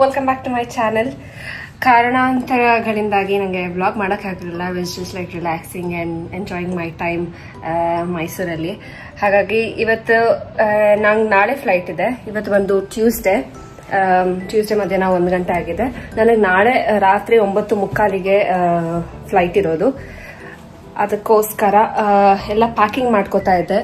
Welcome back to my channel. ಕಾರಣಾಂತರಗಳಿಂದಾಗಿ ನನಗೆ vlog ಮಾಡೋಕ್ಕಾಗಲಿಲ್ಲ. I was just like relaxing and enjoying my time ಮೈಸೂರಲ್ಲಿ. ಹಾಗಾಗಿ ಇವತ್ತು ನಂಗೆ ನಾಳೆ ಫ್ಲೈಟ್ ಇದೆ. ಇವತ್ತು ಒಂದು ಟ್ಯೂಸ್ಡೇ ಮಧ್ಯಾಹ್ನ 1 ಗಂಟೆ ಆಗಿದೆ. ನನಗೆ ನಾಳೆ ರಾತ್ರಿ 9:45ಗೆ ಫ್ಲೈಟ್ ಇರೋದು. ಅದಕ್ಕೋಸ್ಕರ ಎಲ್ಲ ಪ್ಯಾಕಿಂಗ್ ಮಾಡ್ಕೋತಾ ಇದ್ದೆ.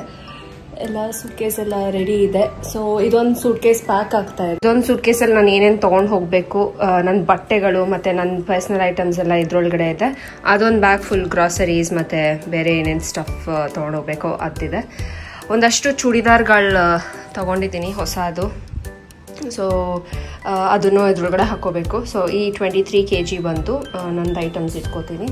ಎಲ್ಲ ಸೂಟ್ ಕೇಸ್ ಎಲ್ಲ ರೆಡಿ ಇದೆ. ಸೊ ಇದೊಂದು ಸೂಟ್ ಕೇಸ್ ಪ್ಯಾಕ್ ಆಗ್ತಾ ಇದೆ. ಇದೊಂದು ಸೂಟ್ ಕೇಸಲ್ಲಿ ನಾನು ಏನೇನು ತೊಗೊಂಡು ಹೋಗಬೇಕು, ನನ್ನ ಬಟ್ಟೆಗಳು ಮತ್ತು ನನ್ನ ಪರ್ಸ್ನಲ್ ಐಟಮ್ಸ್ ಎಲ್ಲ ಇದ್ರೊಳಗಡೆ ಇದೆ. ಅದೊಂದು ಬ್ಯಾಗ್ ಫುಲ್ ಗ್ರಾಸರೀಸ್ ಮತ್ತು ಬೇರೆ ಏನೇನು ಸ್ಟಫ್ ತೊಗೊಂಡೋಗ್ಬೇಕು ಅದಿದೆ. ಒಂದಷ್ಟು ಚೂಡಿದಾರ್ಗಳು ತೊಗೊಂಡಿದ್ದೀನಿ ಹೊಸದು. ಸೊ ಅದನ್ನು ಇದ್ರೊಳಗಡೆ ಹಾಕೋಬೇಕು. ಸೊ ಈ 23 kg ಬಂತು ನಂದು ಐಟಮ್ಸ್ ಇಟ್ಕೋತೀನಿ.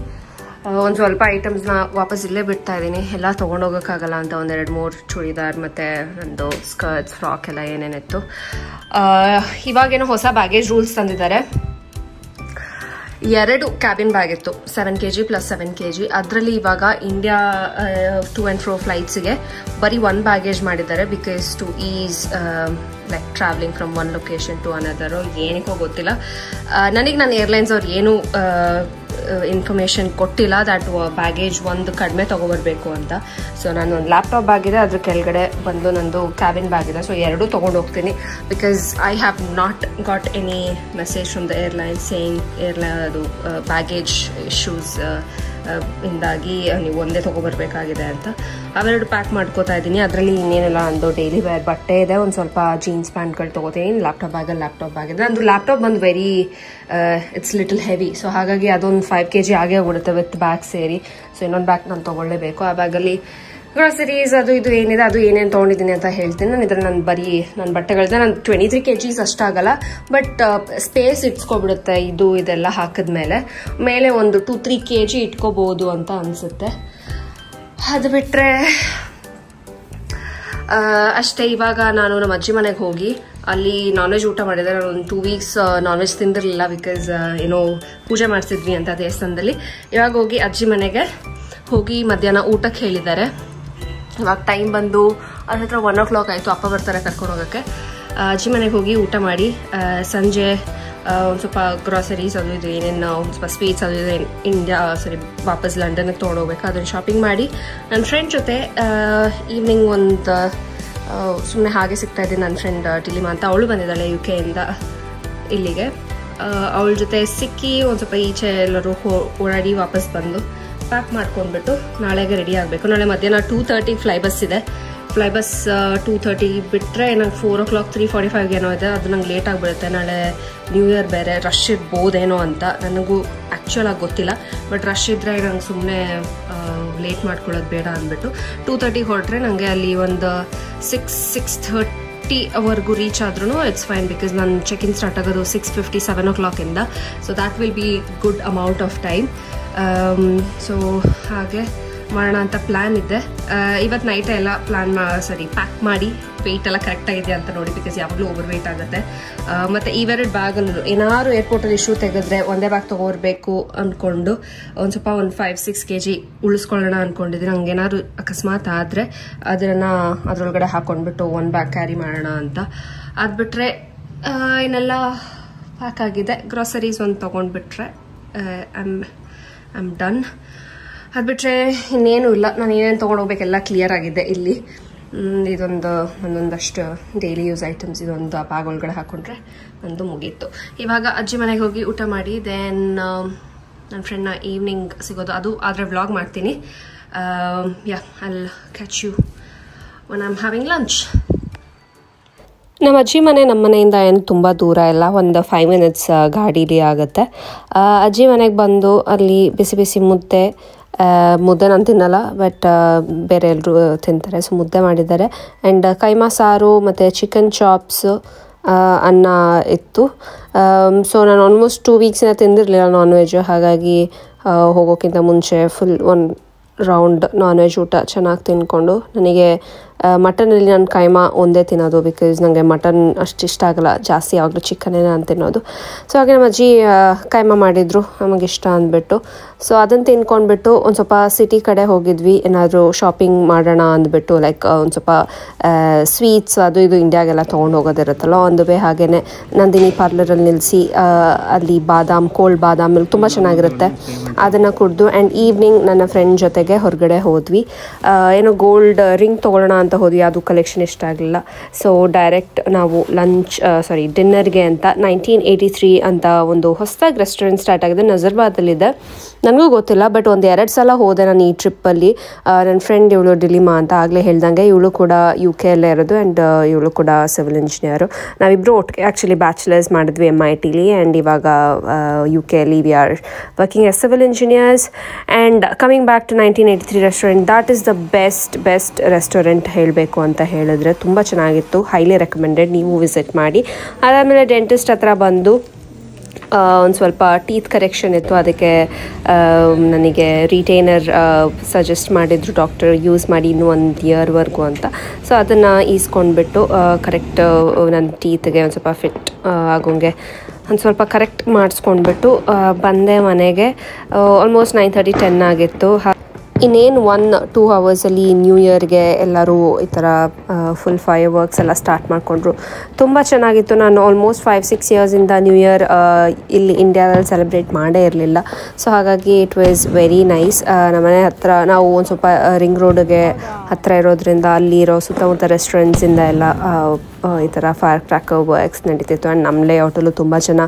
ಒಂದು ಸ್ವಲ್ಪ ಐಟಮ್ಸ್ನ ವಾಪಸ್ ಇಲ್ಲೇ ಬಿಡ್ತಾ ಇದ್ದೀನಿ. ಎಲ್ಲ ತೊಗೊಂಡೋಗೋಕ್ಕಾಗಲ್ಲ ಅಂತ 1-2-3 ಚೂಡಿದಾರ್ ಮತ್ತು ನಂದು ಸ್ಕರ್ಟ್ಸ್, ಫ್ರಾಕ್ ಎಲ್ಲ ಏನೇನಿತ್ತು. ಇವಾಗೇನೋ ಹೊಸ ಬ್ಯಾಗೇಜ್ ರೂಲ್ಸ್ ತಂದಿದ್ದಾರೆ. 2 ಕ್ಯಾಬಿನ್ ಬ್ಯಾಗ್ ಇತ್ತು, 7 kg + 7 kg. ಅದರಲ್ಲಿ ಇವಾಗ ಇಂಡಿಯಾ ಟು ಆ್ಯಂಡ್ ಫ್ರೋ ಫ್ಲೈಟ್ಸಿಗೆ ಬರೀ 1 ಬ್ಯಾಗೇಜ್ ಮಾಡಿದ್ದಾರೆ. Because to is like travelling from one location to another. ಏನಕ್ಕೋ ಗೊತ್ತಿಲ್ಲ. ನನಗೆ ನನ್ನ ಏರ್ಲೈನ್ಸ್ ಅವ್ರು ಏನು ಇನ್ಫಾರ್ಮೇಷನ್ ಕೊಟ್ಟಿಲ್ಲ ದಟ್ ಬ್ಯಾಗೇಜ್ ಒಂದು ಕಡಿಮೆ ತೊಗೊಬರ್ಬೇಕು ಅಂತ. ಸೊ ನಾನು ಒಂದು ಲ್ಯಾಪ್ಟಾಪ್ ಬ್ಯಾಗ್ ಇದೆ, ಅದ್ರ ಕೆಳಗಡೆ ಬಂದು ನಂದು ಕ್ಯಾಬಿನ್ ಬ್ಯಾಗ್ ಇದೆ. ಸೊ 2 ತೊಗೊಂಡು ಹೋಗ್ತೀನಿ. Because I have not got any message from the airline saying ಅದು ಬ್ಯಾಗೇಜ್ ಇಶ್ಯೂಸ್ ಇಂದಾಗಿ ನೀವು ಒಂದೇ ತೊಗೊಬರ್ಬೇಕಾಗಿದೆ ಅಂತ. ಅವೆರಡು ಪ್ಯಾಕ್ ಮಾಡ್ಕೋತಾ ಇದ್ದೀನಿ. ಅದರಲ್ಲಿ ಇನ್ನೇನೆಲ್ಲ ಒಂದು ಡೈಲಿ ವೇರ್ ಬಟ್ಟೆ ಇದೆ, ಒಂದು ಸ್ವಲ್ಪ ಜೀನ್ಸ್ ಪ್ಯಾಂಟ್ಗಳು ತೊಗೋತೀನಿ. ಲ್ಯಾಪ್ಟಾಪ್ ಬ್ಯಾಗ್ ಇದೆ. ನಂದು ಲ್ಯಾಪ್ಟಾಪ್ ಬಂದು very it's little heavy. So ಹಾಗಾಗಿ ಅದೊಂದು 5 kg ಆಗೇ ಹೋಗ್ಬಿಡುತ್ತೆ ವಿತ್ ಬ್ಯಾಗ್ ಸೇರಿ. ಸೊ ಇನ್ನೊಂದು ಬ್ಯಾಗ್ ನಾನು ತೊಗೊಳ್ಳೇಬೇಕು. ಆ ಬ್ಯಾಗಲ್ಲಿ ಗ್ರಾಸರೀಸ್ ಅದು ಇದು ಏನಿದೆ, ಅದು ಏನೇನು ತೊಗೊಂಡಿದ್ದೀನಿ ಅಂತ ಹೇಳ್ತೀನಿ. ನಾನು ಇದ್ರಲ್ಲಿ ನನ್ನ ಬಟ್ಟೆಗಳಿದೆ. ನಾನು 23 kg ಅಷ್ಟಾಗಲ್ಲ, ಬಟ್ ಸ್ಪೇಸ್ ಇಟ್ಸ್ಕೊಬಿಡುತ್ತೆ ಇದೆಲ್ಲ ಹಾಕಿದ್ಮೇಲೆ. ಮೇಲೆ ಒಂದು 2-3 kg ಇಟ್ಕೋಬಹುದು ಅಂತ ಅನಿಸುತ್ತೆ. ಅದು ಬಿಟ್ಟರೆ ಅಷ್ಟೇ. ಇವಾಗ ನಾನು ನಮ್ಮ ಅಜ್ಜಿ ಮನೆಗೆ ಹೋಗಿ ಅಲ್ಲಿ ನಾನ್ ವೆಜ್ ಊಟ ಮಾಡಿದ್ದಾರೆ. ನಾನು ಒಂದು 2 weeks ನಾನ್ ವೆಜ್ ತಿಂದಿರಲಿಲ್ಲ. ಬಿಕಾಸ್ ಏನೋ ಪೂಜೆ ಮಾಡಿಸಿದ್ವಿ ಅಂತ ದೇವಸ್ಥಾನದಲ್ಲಿ. ಇವಾಗ ಹೋಗಿ ಅಜ್ಜಿ ಮನೆಗೆ ಹೋಗಿ ಮಧ್ಯಾಹ್ನ ಊಟಕ್ಕೆ ಹೇಳಿದ್ದಾರೆ. ಇವಾಗ ಟೈಮ್ ಬಂದು ಅದ್ರ ಹತ್ರ 1 o'clock ಆಯಿತು. ಅಪ್ಪ ಬರ್ತಾರೆ ಕರ್ಕೊಂಡು ಹೋಗೋಕ್ಕೆ. ಅಜ್ಜಿ ಮನೆಗೆ ಹೋಗಿ ಊಟ ಮಾಡಿ ಸಂಜೆ ಒಂದು ಸ್ವಲ್ಪ ಗ್ರಾಸರೀಸ್ ಅದು ಇದು ಏನೇನು ಒಂದು ಸ್ವಲ್ಪ ಸ್ವೀಟ್ಸ್ ಅದು ಇದು ವಾಪಸ್ ಲಂಡನ್ಗೆ ತೊಗೊಂಡೋಗ್ಬೇಕು. ಅದನ್ನು ಶಾಪಿಂಗ್ ಮಾಡಿ ನನ್ನ ಫ್ರೆಂಡ್ ಜೊತೆ ಈವ್ನಿಂಗ್ ಒಂದು ಸುಮ್ಮನೆ ಹಾಗೆ ಸಿಗ್ತಾ ಇದ್ದೀನಿ. ನನ್ನ ಫ್ರೆಂಡ್ ಟಿಲಿಮಾ ಅಂತ, ಅವಳು ಬಂದಿದ್ದಾಳೆ UK ಇಂದ ಇಲ್ಲಿಗೆ. ಅವಳ ಜೊತೆ ಸಿಕ್ಕಿ ಒಂದು ಸ್ವಲ್ಪ ಈಚೆ ಎಲ್ಲರೂ ಓಡಾಡಿ ವಾಪಸ್ ಬಂದು ಪ್ಯಾಕ್ ಮಾಡ್ಕೊಂಡ್ಬಿಟ್ಟು ನಾಳೆಗೆ ರೆಡಿ ಆಗಬೇಕು. ನಾಳೆ ಮಧ್ಯಾಹ್ನ 2:30 ಫ್ಲೈ ಬಸ್ ಇದೆ. ಫ್ಲೈ ಬಸ್ 2:30 ಬಿಟ್ಟರೆ ನಂಗೆ 4 o'clock 3:45 ಏನೋ ಇದೆ. ಅದು ನಂಗೆ ಲೇಟ್ ಆಗಿಬಿಡುತ್ತೆ. ನಾಳೆ ನ್ಯೂ ಇಯರ್ ಬೇರೆ, ರಶ್ ಇರ್ಬೋದೇನೋ ಅಂತ ನನಗೂ ಆ್ಯಕ್ಚುಲ್ ಆಗಿ ಗೊತ್ತಿಲ್ಲ. ಬಟ್ ರಶ್ ಇದ್ದರೆ ನಂಗೆ ಸುಮ್ಮನೆ ಲೇಟ್ ಮಾಡ್ಕೊಳ್ಳೋದು ಬೇಡ ಅಂದ್ಬಿಟ್ಟು 2:30 ಹೊರಟ್ರೆ ನನಗೆ ಅಲ್ಲಿ ಒಂದು 6:30 ಅವರೆಗೂ ರೀಚ್ ಆದ್ರೂ ಇಟ್ಸ್ ಫೈನ್. ಬಿಕಾಸ್ ನಾನು ಚೆಕ್ ಇನ್ ಸ್ಟಾರ್ಟ್ ಆಗೋದು 6:50 7 o'clock ಇಂದ. So that will be good amount of time. So ಹಾಗೆ ಮಾಡೋಣ ಅಂತ ಪ್ಲ್ಯಾನ್ ಇದೆ. ಇವತ್ತು ನೈಟೇ ಎಲ್ಲ ಪ್ಯಾಕ್ ಮಾಡಿ ವೆಯ್ಟ್ ಎಲ್ಲ ಕರೆಕ್ಟಾಗಿದೆ ಅಂತ ನೋಡಿ. ಬಿಕಾಸ್ ಯಾವಾಗಲೂ ಓವರ್ ವೆಯ್ಟ್ ಆಗುತ್ತೆ. ಮತ್ತು ಇವೆರಡು ಬ್ಯಾಗಲ್ಲೂ ಏನಾದ್ರು ಏರ್ಪೋರ್ಟಲ್ಲಿ ಇಶ್ಯೂ ತೆಗೆದ್ರೆ ಒಂದೇ ಬ್ಯಾಗ್ ತೊಗೊಬರ್ಬೇಕು ಅಂದ್ಕೊಂಡು ಒಂದು ಸ್ವಲ್ಪ 5-6 kg ಉಳಿಸ್ಕೊಳ್ಳೋಣ ಅಂದ್ಕೊಂಡಿದ್ದೀನಿ. ಹಂಗೇನಾದ್ರು ಅಕಸ್ಮಾತ್ ಆದರೆ ಅದನ್ನು ಅದರೊಳಗಡೆ ಹಾಕ್ಕೊಂಡ್ಬಿಟ್ಟು 1 ಬ್ಯಾಗ್ ಕ್ಯಾರಿ ಮಾಡೋಣ ಅಂತ. ಅದು ಬಿಟ್ಟರೆ ಇನ್ನೆಲ್ಲ ಪ್ಯಾಕ್ ಆಗಿದೆ. ಗ್ರಾಸರೀಸ್ ಒಂದು ತೊಗೊಂಡ್ಬಿಟ್ರೆ ಐಮ್ ಡನ್. ಅದು ಬಿಟ್ಟರೆ ಇನ್ನೇನು ಇಲ್ಲ. ನಾನು ಏನೇನು ತೊಗೊಂಡೋಗ್ಬೇಕೆಲ್ಲ ಕ್ಲಿಯರ್ ಆಗಿದೆ ಇಲ್ಲಿ. ಒಂದೊಂದಷ್ಟು ಡೈಲಿ ಯೂಸ್ ಐಟಮ್ಸ್ ಇದೊಂದು ಆ ಬ್ಯಾಗ್ ಒಳಗಡೆ ಹಾಕ್ಕೊಂಡ್ರೆ ಒಂದು ಮುಗೀತು. ಇವಾಗ ಅಜ್ಜಿ ಮನೆಗೆ ಹೋಗಿ ಊಟ ಮಾಡಿ ದೆನ್ ನನ್ನ ಫ್ರೆಂಡ್ನ ಈವ್ನಿಂಗ್ ಸಿಗೋದು. ಅದು ಆದರೆ ವ್ಲಾಗ್ ಮಾಡ್ತೀನಿ. I'll catch you when I'm having lunch. ನಮ್ಮ ಅಜ್ಜಿ ಮನೆ ನಮ್ಮ ಮನೆಯಿಂದ ಏನು ತುಂಬ ದೂರ ಇಲ್ಲ, ಒಂದು 5 minutes ಗಾಡೀಲಿ ಆಗುತ್ತೆ. ಅಜ್ಜಿ ಮನೆಗೆ ಬಂದು ಅಲ್ಲಿ ಬಿಸಿ ಬಿಸಿ ಮುದ್ದೆ ನಾನು ತಿನ್ನಲ್ಲ, ಬಟ್ ಬೇರೆ ಎಲ್ಲರೂ ತಿಂತಾರೆ. ಸೊ ಮುದ್ದೆ ಮಾಡಿದ್ದಾರೆ. ಆ್ಯಂಡ್ ಕೈಮಾ ಸಾರು ಮತ್ತು ಚಿಕನ್ ಚಾಪ್ಸು, ಅನ್ನ ಇತ್ತು. ಸೊ ನಾನು ಆಲ್ಮೋಸ್ಟ್ 2 weeks ತಿಂದಿರಲಿಲ್ಲ ನಾನ್ ವೆಜ್ಜು. ಹಾಗಾಗಿ ಹೋಗೋಕ್ಕಿಂತ ಮುಂಚೆ ಫುಲ್ 1 ರೌಂಡ್ ನಾನ್ ವೆಜ್ ಊಟ ಚೆನ್ನಾಗಿ ತಿನ್ಕೊಂಡು ನನಗೆ ಮಟನಲ್ಲಿ ನಾನು ಕೈಮಾ ಒಂದೇ ತಿನ್ನೋದು, ಬಿಕಾಸ್ ನನಗೆ ಮಟನ್ ಅಷ್ಟು ಇಷ್ಟ ಆಗಲ್ಲ, ಜಾಸ್ತಿ ಯಾವಾಗಲೂ ಚಿಕನ್ನೇ ನಾನು ತಿನ್ನೋದು. ಸೊ ಹಾಗೆ ನಮ್ಮ ಅಜ್ಜಿ ಕೈಮಾ ಮಾಡಿದರು ನಮಗೆ ಇಷ್ಟ ಅಂದ್ಬಿಟ್ಟು. ಸೊ ಅದನ್ನು ತಿನ್ಕೊಂಡ್ಬಿಟ್ಟು ಒಂದು ಸ್ವಲ್ಪ ಸಿಟಿ ಕಡೆ ಹೋಗಿದ್ವಿ, ಏನಾದರೂ ಶಾಪಿಂಗ್ ಮಾಡೋಣ ಅಂದ್ಬಿಟ್ಟು. ಲೈಕ್ ಒಂದು ಸ್ವಲ್ಪ ಸ್ವೀಟ್ಸ್ ಅದು ಇದು ಇಂಡಿಯಾಗೆಲ್ಲ ತೊಗೊಂಡು ಹೋಗೋದಿರುತ್ತಲ್ಲ, ಒಂದು ವೇ ಹಾಗೆಯೇ ನಂದಿನಿ ಪಾರ್ಲರಲ್ಲಿ ನಿಲ್ಲಿಸಿ ಅಲ್ಲಿ ಕೋಲ್ಡ್ ಬಾದಾಮ್ ಮಿಲ್ಕ್ ತುಂಬ ಚೆನ್ನಾಗಿರುತ್ತೆ, ಅದನ್ನು ಕುಡಿದು ಆ್ಯಂಡ್ ಈವ್ನಿಂಗ್ ನನ್ನ ಫ್ರೆಂಡ್ ಜೊತೆಗೆ ಹೊರಗಡೆ ಹೋದ್ವಿ. ಏನೋ ಗೋಲ್ಡ್ ರಿಂಗ್ ತೊಗೊಳ್ಳೋಣ ಅಂತ ಹೋದ್ವಿ, ಅದು ಕಲೆಕ್ಷನ್ ಇಷ್ಟ ಆಗಲಿಲ್ಲ. ಸೊ ಡೈರೆಕ್ಟ್ ನಾವು ಡಿನ್ನರ್ಗೆ ಅಂತ 1983 ಅಂತ ಒಂದು ಹೊಸದಾಗಿ ರೆಸ್ಟೋರೆಂಟ್ ಸ್ಟಾರ್ಟ್ ಆಗಿದೆ, ನಜರ್ಬಾದಲ್ಲಿದೆ. ನನಗೂ ಗೊತ್ತಿಲ್ಲ, ಬಟ್ ಒಂದು 2 ಸಲ ಹೋದೆ ನಾನು ಈ ಟ್ರಿಪ್ಪಲ್ಲಿ. ನನ್ನ ಫ್ರೆಂಡ್ ಇವಳು ಡಿಲಿಮಾ ಅಂತ ಆಗಲೇ ಹೇಳ್ದಂಗೆ, ಇವಳು ಕೂಡ UK ಅಲ್ಲೇ ಇರೋದು ಆ್ಯಂಡ್ ಇವಳು ಕೂಡ ಸಿವಿಲ್ ಇಂಜಿನಿಯರು. ನಾವಿಬ್ಬರು ಒಟ್ಟಿಗೆ ಆ್ಯಕ್ಚುಲಿ ಬ್ಯಾಚುಲರ್ಸ್ ಮಾಡಿದ್ವಿ MITಲಿ, ಆ್ಯಂಡ್ ಇವಾಗ UKಲಿ we are working as civil engineers. And coming back to 1983 restaurant, that is the best restaurant ಹೇಳಬೇಕು ಅಂತ ಹೇಳಿದ್ರೆ. ತುಂಬ ಚೆನ್ನಾಗಿತ್ತು, ಹೈಲಿ ರೆಕಮೆಂಡೆಡ್, ನೀವು ವಿಸಿಟ್ ಮಾಡಿ. ಅದಾದಮೇಲೆ ಡೆಂಟಿಸ್ಟ್ ಹತ್ರ ಬಂದು ಒಂದು ಸ್ವಲ್ಪ ಟೀತ್ ಕರೆಕ್ಷನ್ ಇತ್ತು, ಅದಕ್ಕೆ ನನಗೆ ರಿಟೈನರ್ ಸಜೆಸ್ಟ್ ಮಾಡಿದ್ರು ಡಾಕ್ಟರ್, ಯೂಸ್ ಮಾಡಿ ಇನ್ನೂ 1 ಇಯರ್ವರೆಗೂ ಅಂತ. ಸೊ ಅದನ್ನು ಈಸ್ಕೊಂಡ್ಬಿಟ್ಟು ಕರೆಕ್ಟ್ ನನ್ನ ಟೀತ್ಗೆ ಒಂದು ಸ್ವಲ್ಪ ಫಿಟ್ ಆಗೋಂಗೆ ಒಂದು ಸ್ವಲ್ಪ ಕರೆಕ್ಟ್ ಮಾಡಿಸ್ಕೊಂಡ್ಬಿಟ್ಟು ಬಂದೆ ಮನೆಗೆ. ಆಲ್ಮೋಸ್ಟ್ 9:30-10 ಆಗಿತ್ತು. ಇನ್ನೇನು 1-2 ಅವರ್ಸಲ್ಲಿ ನ್ಯೂ ಇಯರ್ಗೆ ಎಲ್ಲರೂ ಈ ಥರ ಫುಲ್ ಫೈರ್ ವರ್ಕ್ಸ್ ಎಲ್ಲ ಸ್ಟಾರ್ಟ್ ಮಾಡಿಕೊಂಡ್ರು. ತುಂಬ ಚೆನ್ನಾಗಿತ್ತು. ನಾನು ಆಲ್ಮೋಸ್ಟ್ 5-6 ಇಯರ್ಸಿಂದ ನ್ಯೂ ಇಯರ್ ಇಲ್ಲಿ ಇಂಡಿಯಾದಲ್ಲಿ ಸೆಲೆಬ್ರೇಟ್ ಮಾಡೇ ಇರಲಿಲ್ಲ. ಸೊ ಹಾಗಾಗಿ ಇಟ್ ವಾಸ್ ವೆರಿ ನೈಸ್. ನಮ್ಮನೆ ಹತ್ರ ನಾವು ಒಂದು ಸ್ವಲ್ಪ ರಿಂಗ್ ರೋಡ್ಗೆ ಹತ್ತಿರ ಇರೋದ್ರಿಂದ ಅಲ್ಲಿರೋ ಸುತ್ತಮುತ್ತ ರೆಸ್ಟೋರೆಂಟ್ಸಿಂದ ಎಲ್ಲ ಈ ಥರ ಫೈರ್ ಕ್ರ್ಯಾಕರ್ ವರ್ಕ್ಸ್ ನಡೀತಿತ್ತು. ಆ್ಯಂಡ್ ನಮ್ಮ ಲೇಔಟಲ್ಲೂ ತುಂಬ ಜನ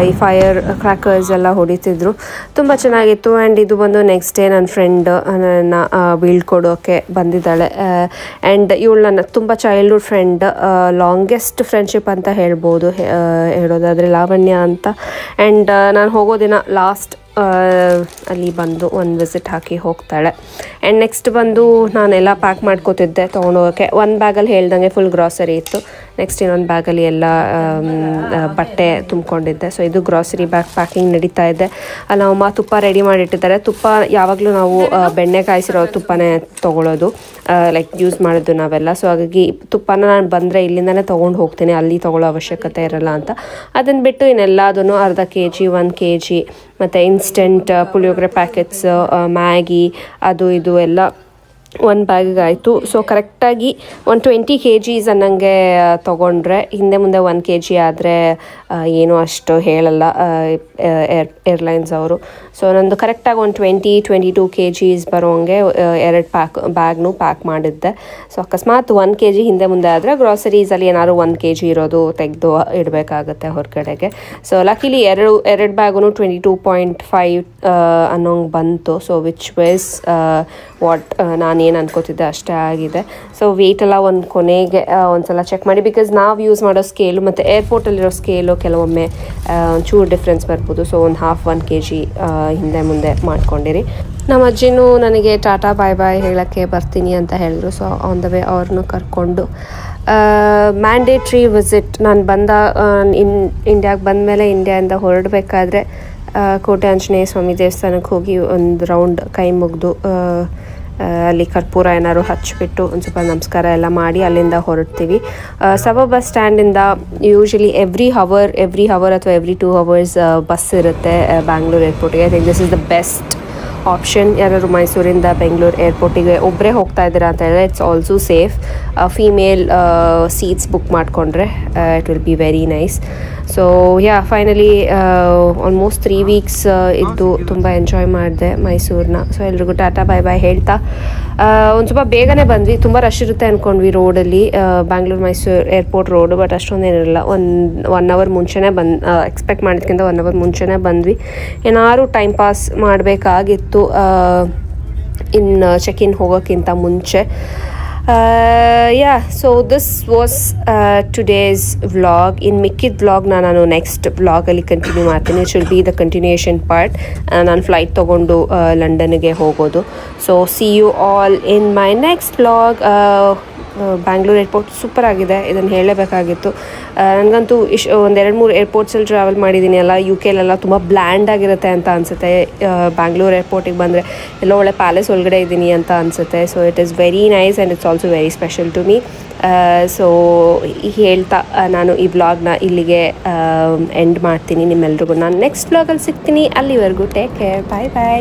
ಈ ಫೈರ್ ಕ್ರ್ಯಾಕರ್ಸ್ ಎಲ್ಲ ಹೊಡಿತಿದ್ರು, ತುಂಬ ಚೆನ್ನಾಗಿತ್ತು. ಆ್ಯಂಡ್ ಇದು ಬಂದು ನೆಕ್ಸ್ಟ್ ಡೇ ನನ್ನ ಫ್ರೆಂಡ್ ನನ್ನ ಬೀಳ್ಕೊಡೋಕ್ಕೆ ಬಂದಿದ್ದಾಳೆ. ಆ್ಯಂಡ್ ಇವಳು ನನ್ನ ತುಂಬ ಚೈಲ್ಡ್ಹುಡ್ ಫ್ರೆಂಡ್, ಲಾಂಗೆಸ್ಟ್ ಫ್ರೆಂಡ್ಶಿಪ್ ಅಂತ ಹೇಳೋದಾದರೆ ಲಾವಣ್ಯ ಅಂತ. ಆ್ಯಂಡ್ ನಾನು ಹೋಗೋ ದಿನ ಲಾಸ್ಟ್ ಅಲ್ಲಿ ಬಂದು ಒಂದು ವಿಸಿಟ್ ಹಾಕಿ ಹೋಗ್ತಾಳೆ. ಆ್ಯಂಡ್ ನೆಕ್ಸ್ಟ್ ಬಂದು ನಾನೆಲ್ಲ ಪ್ಯಾಕ್ ಮಾಡ್ಕೋತಿದ್ದೆ ತೊಗೊಂಡೋಗೋಕ್ಕೆ. ಒಂದು ಬ್ಯಾಗಲ್ಲಿ ಹೇಳ್ದಂಗೆ ಫುಲ್ ಗ್ರಾಸರಿ ಇತ್ತು, ನೆಕ್ಸ್ಟ್ ಇನ್ನೊಂದು ಬ್ಯಾಗಲ್ಲಿ ಎಲ್ಲ ಬಟ್ಟೆ ತುಂಬಿಕೊಂಡಿದ್ದೆ. ಸೊ ಇದು ಗ್ರಾಸರಿ ಬ್ಯಾಗ್ ಪ್ಯಾಕಿಂಗ್ ನಡೀತಾ ಇದೆ. ಅಲ್ಲಿ ಅಮ್ಮ ತುಪ್ಪ ರೆಡಿ ಮಾಡಿಟ್ಟಿದ್ದಾರೆ. ತುಪ್ಪ ಯಾವಾಗಲೂ ನಾವು ಬೆಣ್ಣೆ ಕಾಯಿಸಿರೋ ತುಪ್ಪನೇ ತೊಗೊಳ್ಳೋದು, ಲೈಕ್ ಯೂಸ್ ಮಾಡೋದು ನಾವೆಲ್ಲ. ಸೊ ಹಾಗಾಗಿ ತುಪ್ಪನ ನಾನು ಬಂದರೆ ಇಲ್ಲಿಂದನೇ ತೊಗೊಂಡು ಹೋಗ್ತೀನಿ, ಅಲ್ಲಿ ತೊಗೊಳ್ಳೋ ಅವಶ್ಯಕತೆ ಇರಲ್ಲ ಅಂತ. ಅದನ್ನು ಬಿಟ್ಟು ಇನ್ನೆಲ್ಲದನ್ನು ಅರ್ಧ kg 1 kg ಮತ್ತು ಇನ್ಸ್ಟೆಂಟ್ ಪುಳಿಯೋಗರೆ ಪ್ಯಾಕೆಟ್ಸ್, ಮ್ಯಾಗಿ ಅದು ಇದು ಎಲ್ಲ ಒಂದು ಬ್ಯಾಗಿಗೆ ಆಯಿತು. ಸೊ ಕರೆಕ್ಟಾಗಿ 120 kgs ಅನ್ನಂಗೆ ತೊಗೊಂಡ್ರೆ, ಹಿಂದೆ ಮುಂದೆ 1 kg ಆದರೆ ಏನೂ ಅಷ್ಟು ಹೇಳಲ್ಲ ಏರ್ಲೈನ್ಸ್ ಅವರು. ಸೊ ನಂದು ಕರೆಕ್ಟಾಗಿ 120-22 kgs ಬರೋಂಗೆ 2 ಬ್ಯಾಗ್ನು ಪ್ಯಾಕ್ ಮಾಡಿದ್ದೆ. ಸೊ ಅಕಸ್ಮಾತ್ 1 kg ಹಿಂದೆ ಮುಂದೆ ಆದರೆ ಗ್ರಾಸರೀಸಲ್ಲಿ ಏನಾದ್ರು 1 kg ಇರೋದು ತೆಗೆದು ಇಡಬೇಕಾಗತ್ತೆ ಹೊರಗಡೆಗೆ. ಸೊ ಲಕಿಲಿ ಎರಡು ಬ್ಯಾಗೂ 22.5 ಅನ್ನೋಂಗೆ ಬಂತು. ಸೊ ವಿಚ್ ವೇಸ್ ವಾಟ್ ನಾನೇನು ಅನ್ಕೋತಿದ್ದೆ ಅಷ್ಟೇ ಆಗಿದೆ. ಸೊ ವೆಯ್ಟೆಲ್ಲ ಒಂದು ಕೊನೆಗೆ ಒಂದ್ಸಲ ಚೆಕ್ ಮಾಡಿ, ಬಿಕಾಸ್ ನಾವು ಯೂಸ್ ಮಾಡೋ ಸ್ಕೇಲು ಮತ್ತು ಏರ್ಪೋರ್ಟಲ್ಲಿರೋ ಸ್ಕೇಲು ಕೆಲವೊಮ್ಮೆ ಒಂಚೂರು ಡಿಫ್ರೆನ್ಸ್ ಬರ್ಬೋದು. ಸೊ ಒಂದು 1 kg ಹಿಂದೆ ಮುಂದೆ ಮಾಡ್ಕೊಂಡಿರಿ. ನಮ್ಮ ಅಜ್ಜಿನೂ ನನಗೆ ಟಾಟಾ ಬಾಯ್ ಬಾಯ್ ಹೇಳೋಕ್ಕೆ ಬರ್ತೀನಿ ಅಂತ ಹೇಳಿದ್ರು. ಸೊ ಆನ್ ದ ವೇ ಅವ್ರನ್ನೂ ಕರ್ಕೊಂಡು ಮ್ಯಾಂಡೇಟ್ರಿ ವಿಸಿಟ್, ನಾನು ಇಂಡಿಯಾಗೆ ಬಂದಮೇಲೆ ಇಂಡಿಯಾದಿಂದ ಹೊರಡಬೇಕಾದ್ರೆ ಕೋಟೆ ಆಂಜನೇಯ ಸ್ವಾಮಿ ದೇವಸ್ಥಾನಕ್ಕೆ ಹೋಗಿ ಒಂದು ರೌಂಡ್ ಕೈ ಮುಗಿದು ಅಲ್ಲಿ ಕರ್ಪೂರ ಏನಾದ್ರು ಹಚ್ಚಿಬಿಟ್ಟು ಒಂದು ಸ್ವಲ್ಪ ನಮಸ್ಕಾರ ಎಲ್ಲ ಮಾಡಿ ಅಲ್ಲಿಂದ ಹೊರಡ್ತೀವಿ. ಸಬ ಬಸ್ ಸ್ಟ್ಯಾಂಡಿಂದ ಯೂಶಲಿ ಎವ್ರಿ ಹವರ್ ಅಥವಾ ಎವ್ರಿ 2 hours ಬಸ್ ಇರುತ್ತೆ ಬ್ಯಾಂಗ್ಳೂರು ಏರ್ಪೋರ್ಟಿಗೆ. I think this is the best option. ಯಾರಾದ್ರು ಮೈಸೂರಿಂದ ಬೆಂಗಳೂರು ಏರ್ಪೋರ್ಟಿಗೆ ಒಬ್ಬರೇ ಹೋಗ್ತಾ ಇದ್ದೀರಾ ಅಂತ ಹೇಳಿದ್ರೆ it's also safe. Female seats book ಮಾಡಿಕೊಂಡ್ರೆ it will be very nice. So finally almost 3 weeks ಇದ್ದು ತುಂಬ ಎಂಜಾಯ್ ಮಾಡಿದೆ ಮೈಸೂರನ್ನ. ಸೊ ಎಲ್ರಿಗೂ ಟಾಟಾ ಬಾಯ್ ಬಾಯ್ ಹೇಳ್ತಾ ಒಂದು ಸ್ವಲ್ಪ ಬೇಗನೆ ಬಂದ್ವಿ. ತುಂಬ ರಶ್ ಇರುತ್ತೆ ಅಂದ್ಕೊಂಡ್ವಿ ರೋಡಲ್ಲಿ, Bangalore Mysuru airport road, but ಅಷ್ಟೊಂದೇನಿರಲ್ಲ. ಒನ್ ಅವರ್ ಮುಂಚೆನೇ ಎಕ್ಸ್ಪೆಕ್ಟ್ ಮಾಡಿದ್ಕಿಂತ 1 hour ಮುಂಚೆನೇ ಬಂದ್ವಿ. ಏನಾದ್ರು ಟೈಮ್ ಪಾಸ್ ಮಾಡಬೇಕಾಗಿತ್ತು ಇನ್ನು ಚೆಕ್-ಇನ್ ಹೋಗೋಕ್ಕಿಂತ ಮುಂಚೆ. So this was today's vlog. ಇನ್ ಮಿಕ್ಕಿದ ವ್ಲಾಗ್ನ ನಾನು ನೆಕ್ಸ್ಟ್ ವ್ಲಾಗಲ್ಲಿ ಕಂಟಿನ್ಯೂ ಮಾಡ್ತೀನಿ. It will be the continuation part. ನಾನು ಫ್ಲೈಟ್ ತೊಗೊಂಡು ಲಂಡನ್ಗೆ ಹೋಗೋದು. So see you all in my next vlog. Bangalore airport super ಆಗಿದೆ, ಇದನ್ನು ಹೇಳಲೇಬೇಕಾಗಿತ್ತು. ನನಗಂತೂ ಒಂದು 2-3 ಏರ್ಪೋರ್ಟ್ಸಲ್ಲಿ ಟ್ರಾವೆಲ್ ಮಾಡಿದ್ದೀನಿ ಅಲ್ಲ, UK ತುಂಬ ಬ್ಲ್ಯಾಂಡ್ ಆಗಿರುತ್ತೆ ಅಂತ ಅನಿಸುತ್ತೆ. ಬ್ಯಾಂಗ್ಳೂರ್ ಏರ್ಪೋರ್ಟಿಗೆ ಬಂದರೆ ಎಲ್ಲೋ ಒಳ್ಳೆ ಪ್ಯಾಲೇಸ್ ಒಳಗಡೆ ಇದ್ದೀನಿ ಅಂತ ಅನಿಸುತ್ತೆ. So it is very nice and it's also very special to me. So ಹೇಳ್ತಾ ನಾನು ಈ ವ್ಲಾಗ್ನ ಇಲ್ಲಿಗೆ ಎಂಡ್ ಮಾಡ್ತೀನಿ. ನಿಮ್ಮೆಲ್ರಿಗೂ ನಾನು ನೆಕ್ಸ್ಟ್ ವ್ಲಾಗಲ್ಲಿ ಸಿಗ್ತೀನಿ. ಅಲ್ಲಿವರೆಗೂ ಟೇಕ್ ಕೇರ್, ಬಾಯ್ ಬಾಯ್.